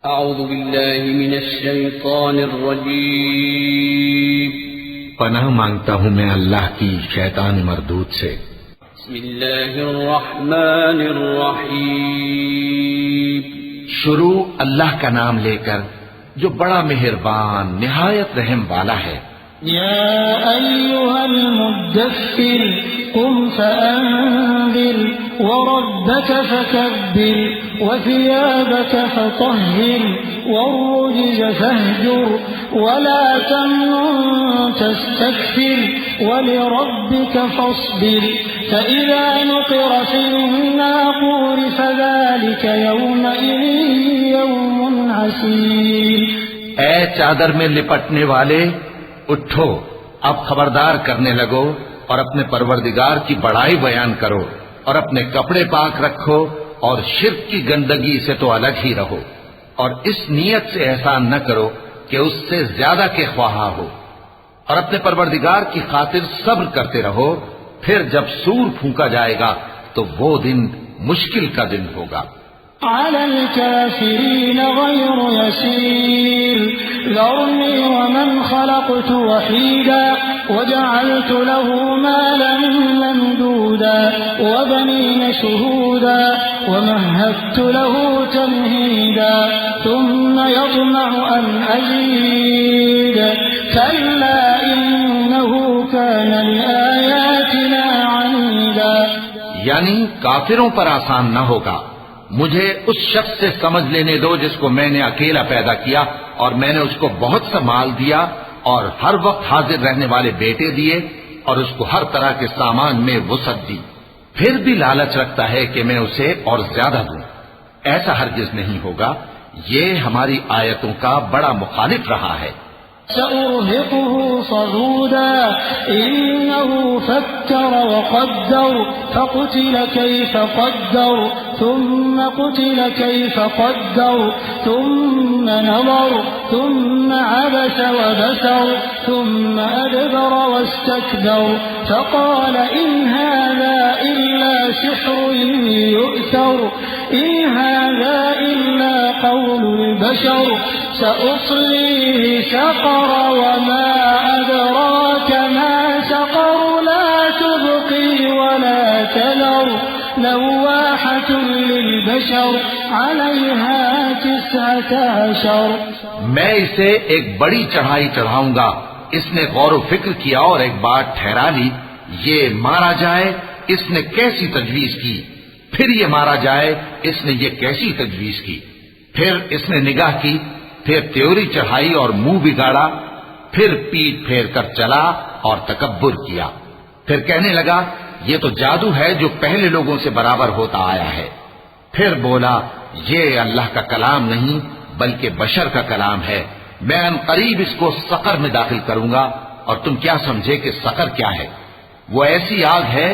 أعوذ بالله من الشيطان الرجيم پناہ مانگتا ہوں میں اللہ کی شیطان مردود سے۔ بسم الله الرحمن الرحيم شروع اللہ کا نام لے کر جو بڑا مہربان نہایت رحم والا ہے۔ يا أيها المدثر قم فأنذر وربك فكبر وثيابك فطهر والرجز فاهجر ولا تمنن تستكثر ولربك فاصبر فإذا نقر في الناقور فذلك يومئذ يوم عسير۔ اے چادر میں لپٹنے والے اٹھو، اب خبردار کرنے لگو اور اپنے پروردگار کی بڑائی بیان کرو اور اپنے کپڑے پاک رکھو اور شرک کی گندگی سے تو الگ ہی رہو، اور اس نیت سے احسان نہ کرو کہ اس سے زیادہ کے خواہاں ہو، اور اپنے پروردگار کی خاطر صبر کرتے رہو، پھر جب سور پھونکا جائے گا تو وہ دن مشکل کا دن ہوگا۔ على الكافرين غير يسير ذرني ومن خلقت وحيدا وجعلت له مالا ممدودا وبنين شهودا ومهدت له تمهيدا ثم يطمع أن أزيد كلا إنه كان لآياتنا عنيدا۔ یعنی کافروں پر آسان نہ ہوگا، مجھے اس شخص سے سمجھ لینے دو جس کو میں نے اکیلا پیدا کیا اور میں نے اس کو بہت سا مال دیا اور ہر وقت حاضر رہنے والے بیٹے دیے اور اس کو ہر طرح کے سامان میں وسعت دی، پھر بھی لالچ رکھتا ہے کہ میں اسے اور زیادہ دوں۔ ایسا ہرگز نہیں ہوگا، یہ ہماری آیتوں کا بڑا مخالف رہا ہے۔ سأرهقه صعودا إنه فكر وقدر فقتل كيف قدر ثم قتل كيف قدر ثم نظر ثم عبس وبسر ثم أدبر واستكبر فقال إن هذا إلا سحر يؤثر إن هذا إلا قول البشر سأصليه سقر وما أدراك ما سقر لا تبقي ولا تذر لواحة للبشر عليها 19۔ میں اسے ایک بڑی چڑھائی چڑھاؤں گا، اس نے غور و فکر کیا اور ایک بات ٹھہرا لی، یہ مارا جائے، اس نے کیسی تجویز کی، پھر یہ مارا جائے، اس نے یہ کیسی تجویز کی، پھر اس نے نگاہ کی، پھر تیوری چڑھائی اور منہ بگاڑا، پھر پیٹ پھیر کر چلا اور تکبر کیا، پھر کہنے لگا یہ تو جادو ہے جو پہلے لوگوں سے برابر ہوتا آیا ہے، پھر بولا یہ اللہ کا کلام نہیں بلکہ بشر کا کلام ہے، میں ان قریب اس کو سقر میں داخل کروں گا، اور تم کیا سمجھے کہ سقر کیا ہے؟ وہ ایسی آگ ہے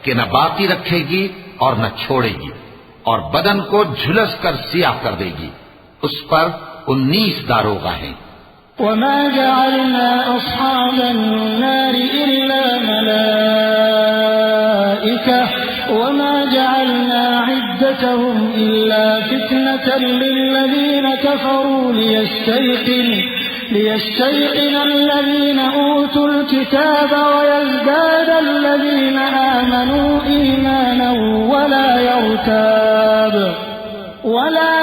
کہ نہ باقی رکھے گی اور نہ چھوڑے گی، اور بدن کو جھلس کر سیاہ کر دے گی، اس پر 19 داروغہ ہیں۔ وما جعلنا أصحاب النار إلا ملائكة وما جعلنا عدتهم إلا فتنة للذين كفروا ليستيقن الذين أوتوا الكتاب ويزداد الذين آمنوا إيمانا ولا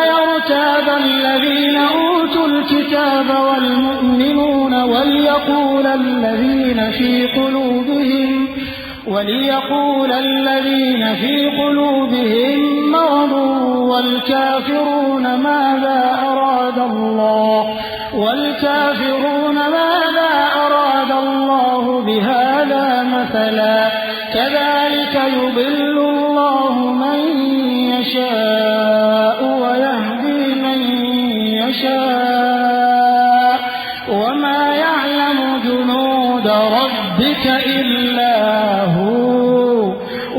يرتاب الذين أوتوا الكتاب والمؤمنون وليقول الذين في قلوبهم مرض والكافرون ماذا أراد الله بهذا مثلا كذلك يضل الله من يشاء ويهدي من يشاء وما يعلم جنود ربك إلا هو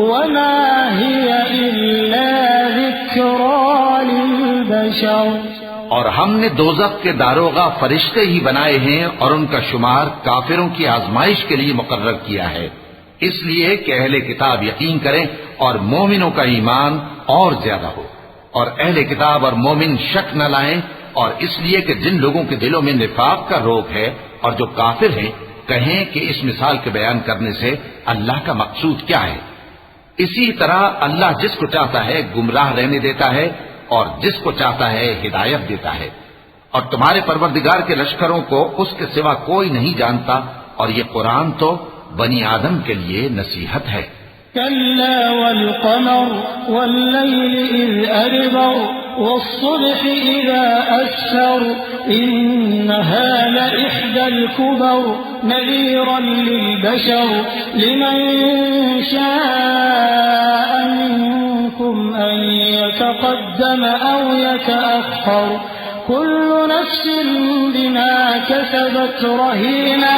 وما هي إلا ذكرى للبشر۔ اور ہم نے دوزخ کے داروغہ فرشتے ہی بنائے ہیں اور ان کا شمار کافروں کی آزمائش کے لیے مقرر کیا ہے، اس لیے کہ اہل کتاب یقین کریں اور مومنوں کا ایمان اور زیادہ ہو، اور اہل کتاب اور مومن شک نہ لائیں اور اس لیے کہ جن لوگوں کے دلوں میں نفاق کا روگ ہے اور جو کافر ہیں کہیں کہ اس مثال کے بیان کرنے سے اللہ کا مقصود کیا ہے۔ اسی طرح اللہ جس کو چاہتا ہے گمراہ رہنے دیتا ہے اور جس کو چاہتا ہے ہدایت دیتا ہے، اور تمہارے پروردگار کے لشکروں کو اس کے سوا کوئی نہیں جانتا، اور یہ قرآن تو بنی آدم کے لیے نصیحت ہے۔ كلا والقمر والليل إذ أدبر والصبح إذا أسفر إنها لإحدى الكبر نذيرا للبشر لمن شاء منكم أن يتقدم أو يتأخر كل نفس بما كسبت رهينة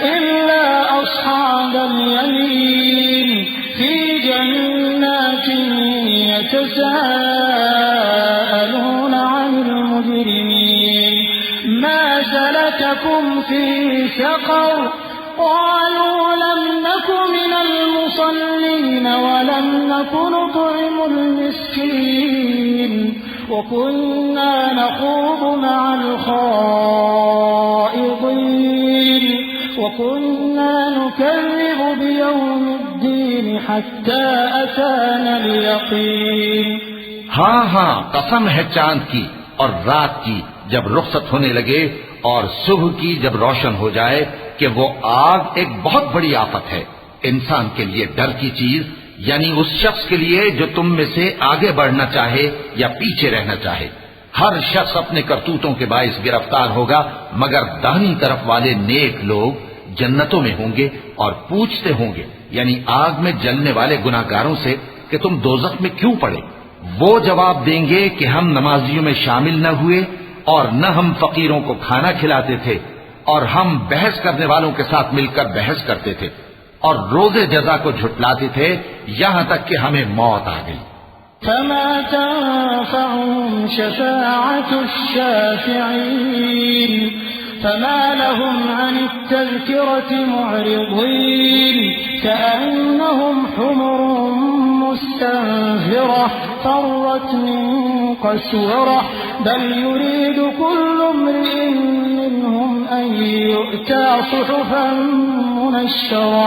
إلا أصحاب اليمين في جنات يتساءلون عن المجرمين ما سلككم في سقر قالوا لم نك من المصلين ولم نك نطعم المسكين وكنا نخوض مع الخائضين وكنا نكذب بيوم الدين حتى أتانا اليقين۔ ہاں ہاں قسم ہے چاند کی اور رات کی جب رخصت ہونے لگے اور صبح کی جب روشن ہو جائے کہ وہ آگ ایک بہت بڑی آفت ہے، انسان کے لیے ڈر کی چیز، یعنی اس شخص کے لیے جو تم میں سے آگے بڑھنا چاہے یا پیچھے رہنا چاہے۔ ہر شخص اپنے کرتوتوں کے باعث گرفتار ہوگا، مگر داہنی طرف والے نیک لوگ جنتوں میں ہوں گے اور پوچھتے ہوں گے، یعنی آگ میں جلنے والے گناہگاروں سے کہ تم دوزخ میں کیوں پڑے؟ وہ جواب دیں گے کہ ہم نمازیوں میں شامل نہ ہوئے اور نہ ہم فقیروں کو کھانا کھلاتے تھے، اور ہم بحث کرنے والوں کے ساتھ مل کر بحث کرتے تھے، اور روز جزا کو جھٹلاتے تھے یہاں تک کہ ہمیں موت آ گئی۔ فما تنفعهم شفاعة الشافعين فما لهم عن التذكرة معرضين كأنهم حمر مستنفرة فرت من قسورة بل يريد كل امرئ منهم أن يؤتى صحفا منشرة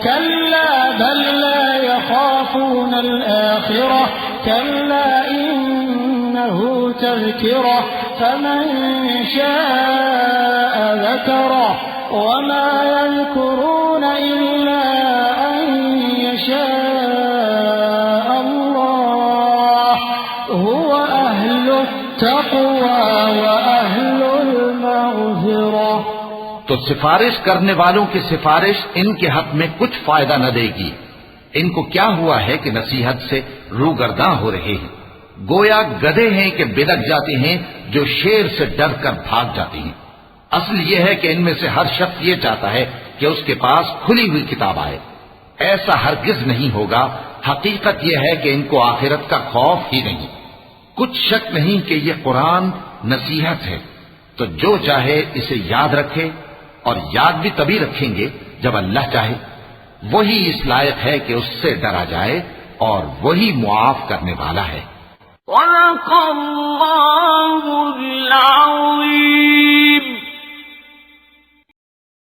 كلا بل لا يخافون الآخرة كلا إنه تذكرة فمن شاء ذكره وما يذكرون إلا أن يشاء الله هو أهل التقوى وأهل المغفرة۔ تو سفارش کرنے والوں کی سفارش ان کے حق میں کچھ فائدہ نہ دے گی۔ ان کو کیا ہوا ہے کہ نصیحت سے روگرداں ہو رہے ہیں؟ گویا گدھے ہیں کہ بدک جاتے ہیں جو شیر سے ڈر کر بھاگ جاتے ہیں۔ اصل یہ ہے کہ ان میں سے ہر شخص یہ چاہتا ہے کہ اس کے پاس کھلی ہوئی کتاب آئے۔ ایسا ہرگز نہیں ہوگا۔ حقیقت یہ ہے کہ ان کو آخرت کا خوف ہی نہیں۔ کچھ شک نہیں کہ یہ قرآن نصیحت ہے، تو جو چاہے اسے یاد رکھے، اور یاد بھی تبھی رکھیں گے جب اللہ چاہے۔ وہی اس لائق ہے کہ اس سے ڈرا جائے اور وہی معاف کرنے والا ہے۔ صدق اللہ العظیم۔